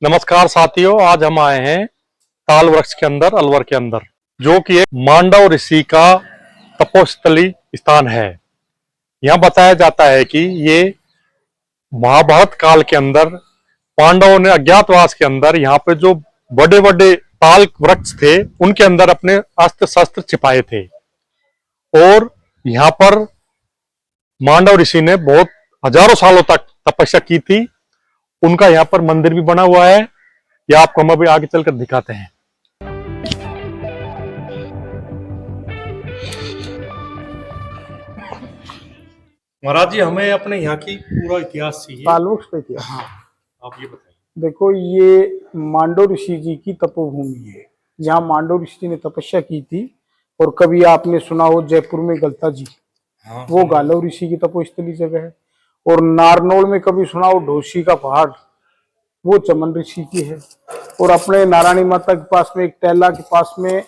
नमस्कार साथियों, आज हम आए हैं ताल वृक्ष के अंदर अलवर के अंदर, जो कि एक मांडव ऋषि का तपोस्थली स्थान है। यहाँ बताया जाता है कि ये महाभारत काल के अंदर पांडवों ने अज्ञातवास के अंदर यहाँ पे जो बड़े बड़े ताल वृक्ष थे उनके अंदर अपने अस्त्र शस्त्र छिपाए थे और यहाँ पर मांडव ऋषि ने बहुत हजारों सालों तक तपस्या की थी। उनका यहाँ पर मंदिर भी बना हुआ है। ये आपको हम अभी आगे चलकर दिखाते हैं। महाराज जी, हमें अपने यहाँ की पूरा इतिहास चाहिए। तालवृक्ष पे किया। हाँ, आप ये बताइए। देखो, ये मांडव ऋषि जी की तपोभूमि है, जहाँ मांडव ऋषि जी ने तपस्या की थी। और कभी आपने सुना हो जयपुर में गलता जी, हाँ, वो गालव ऋषि की तपोस्थली जगह है। और नारनौल में कभी सुना हो ढोसी का पहाड़, वो चमन ऋषि की है। और अपने नारायणी माता के पास में एक टैला के पास में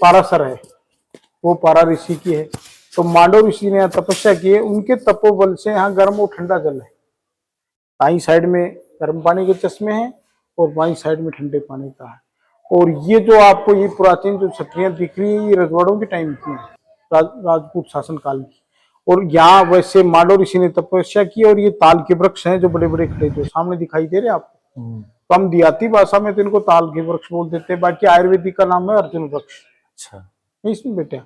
पारासर है, वो पारा ऋषि की है। तो मांडव ऋषि ने यहाँ तपस्या की है, उनके तपोबल से यहाँ गर्म और ठंडा जल है। दाईं साइड में गर्म पानी के चश्मे हैं और बाईं साइड में ठंडे पानी का है। और ये जो आपको ये प्राचीन जो छतरियां दिख रही है, ये रजवाड़ों के टाइम की हैं, राजपूत शासन काल की। और यहाँ वैसे मांडव ऋषि ने तपस्या की। और ये ताल के वृक्ष हैं जो बड़े बड़े खड़े जो सामने दिखाई दे रहे हैं आपको। तो हम देहाती भाषा में तो इनको ताल के वृक्ष बोल देते हैं, बाकी आयुर्वेदिक का नाम है अर्जुन वृक्ष। अच्छा, इसमें बेटा,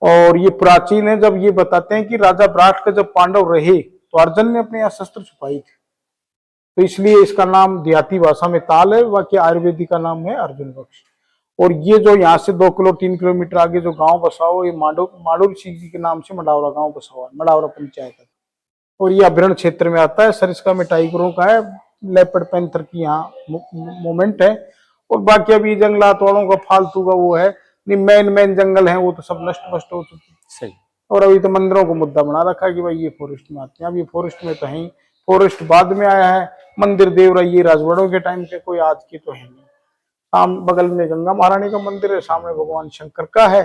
और ये प्राचीन है। जब ये बताते हैं कि राजा विराट का जब पांडव रहे तो अर्जुन ने अपने यहाँ शस्त्र छुपाई थी, तो इसलिए इसका नाम देहाती भाषा में ताल है, बाकी आयुर्वेदिक का नाम है अर्जुन वृक्ष। और ये जो यहाँ से 2 3 किलोमीटर आगे जो गांव बसा हुआ, ये मांडव ऋषि जी के नाम से मडावरा गांव बसा हुआ है, मडावरा पंचायत है। और ये अभ्यारण्य क्षेत्र में आता है। सरिस्का में टाइगरों का है, लेपर्ड पैंथर की यहाँ मूवमेंट है। और बाकी अभी जंगलात वालों का फालतू का वो है, मेन जंगल है वो तो सब नष्ट भ्रष्ट हो चुके। सही। और अभी तो मंदिरों को मुद्दा बना रखा है कि भाई ये फॉरेस्ट में आते हैं। अब ये फॉरेस्ट में तो है ही, फॉरेस्ट बाद में आया है। मंदिर देवरा ये राजवाड़ों के टाइम के, कोई आज की तो है नहीं। बगल में गंगा महारानी का मंदिर है, सामने भगवान शंकर का है।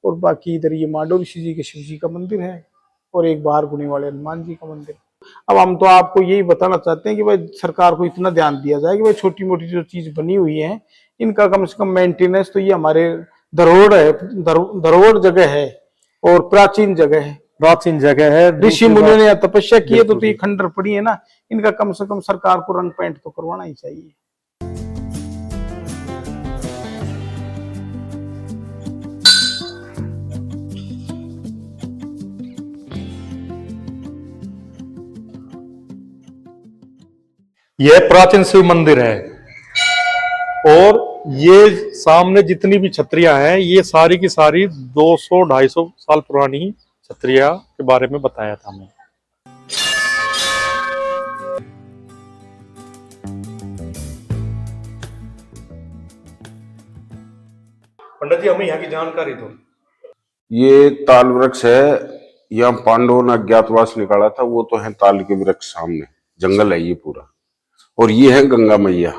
और बाकी इधर ये मांडव ऋषि जी के शिव जी का मंदिर है। और एक बाहर गुणी वाले हनुमान जी का मंदिर। अब हम तो आपको यही बताना चाहते हैं कि भाई सरकार को इतना ध्यान दिया जाए कि भाई छोटी मोटी जो चीज बनी हुई है इनका कम से कम मेंटेनेंस। तो ये हमारे धरोहर है, धरोहर जगह है और प्राचीन जगह है। प्राचीन जगह है, ऋषि मुनियों ने तपस्या की है, तो ये खंडर पड़ी है ना, इनका कम से कम सरकार को रंग पेंट तो करवाना ही चाहिए। यह प्राचीन शिव मंदिर है और ये सामने जितनी भी छतरियां हैं ये सारी की सारी 200-250 साल पुरानी छतरियां के बारे में बताया था हमें। पंडित जी, हमें यहाँ की जानकारी दो। ये ताल वृक्ष है, यहाँ पांडवों ने अज्ञातवास निकाला था, वो तो है ताल के वृक्ष, सामने जंगल है ये पूरा। और ये है गंगा मैया,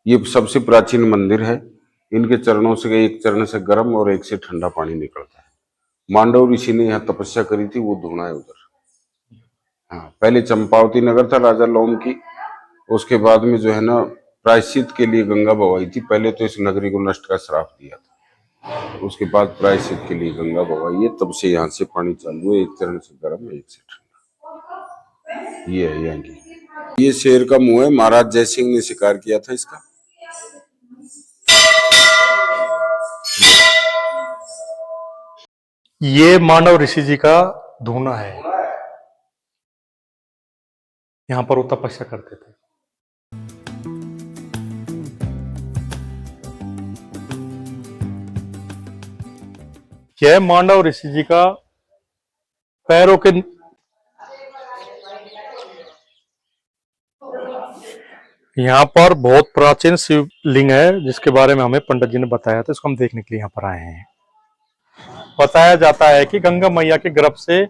ये सबसे प्राचीन मंदिर है। इनके चरणों से, एक चरण से गर्म और एक से ठंडा पानी निकलता है। मांडव ऋषि ने यहाँ तपस्या करी थी, वो धुना है उधर। हाँ, पहले चंपावती नगर था राजा लोम की, उसके बाद में जो है ना प्रायश्चित के लिए गंगा बहाई थी। पहले तो इस नगरी को नष्ट का श्राप दिया था, उसके बाद प्रायश्चित के लिए गंगा बहाई है। तब से यहाँ से पानी चालू है, एक चरण से गर्म एक से ठंडा। ये है यहाँ की। ये शेर का मुंह है, महाराज जय सिंह ने शिकार किया था इसका। ये मांडव ऋषि जी का धूना है, यहाँ पर वो तपस्या करते थे। यह मांडव ऋषि जी का पैरों के यहाँ पर बहुत प्राचीन शिवलिंग है जिसके बारे में हमें पंडित जी ने बताया था। इसको हम देखने के लिए यहाँ पर आए हैं। बताया जाता है कि गंगा मैया के गर्भ से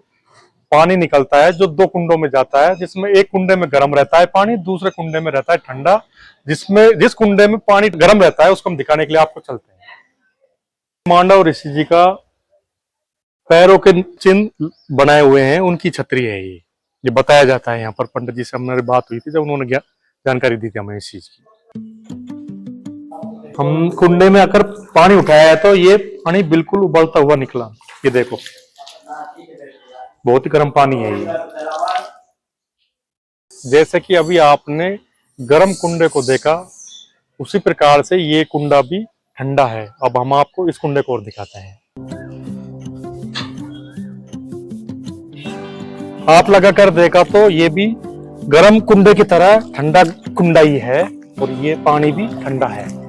पानी निकलता है जो 2 कुंडों में जाता है, जिसमें एक कुंडे में गर्म रहता है पानी, दूसरे कुंडे में रहता है ठंडा। जिस कुंडे में पानी गर्म रहता है उसको हम दिखाने के लिए आपको चलते हैं। मांडव ऋषि जी का पैरों के चिन्ह बनाए हुए हैं, उनकी छतरी है ये बताया जाता है। यहाँ पर पंडित जी से हमारी बात हुई थी जब उन्होंने जानकारी दी थी हमें इस चीज की। हम कुंडे में आकर पानी उठाया है तो ये पानी बिल्कुल उबलता हुआ निकला। ये देखो, बहुत ही गर्म पानी है ये। जैसे कि अभी आपने गर्म कुंडे को देखा, उसी प्रकार से ये कुंडा भी ठंडा है। अब हम आपको इस कुंडे को और दिखाते हैं। हाथ लगाकर देखा तो ये भी गर्म कुंडे की तरह ठंडा कुंडा ही है और ये पानी भी ठंडा है।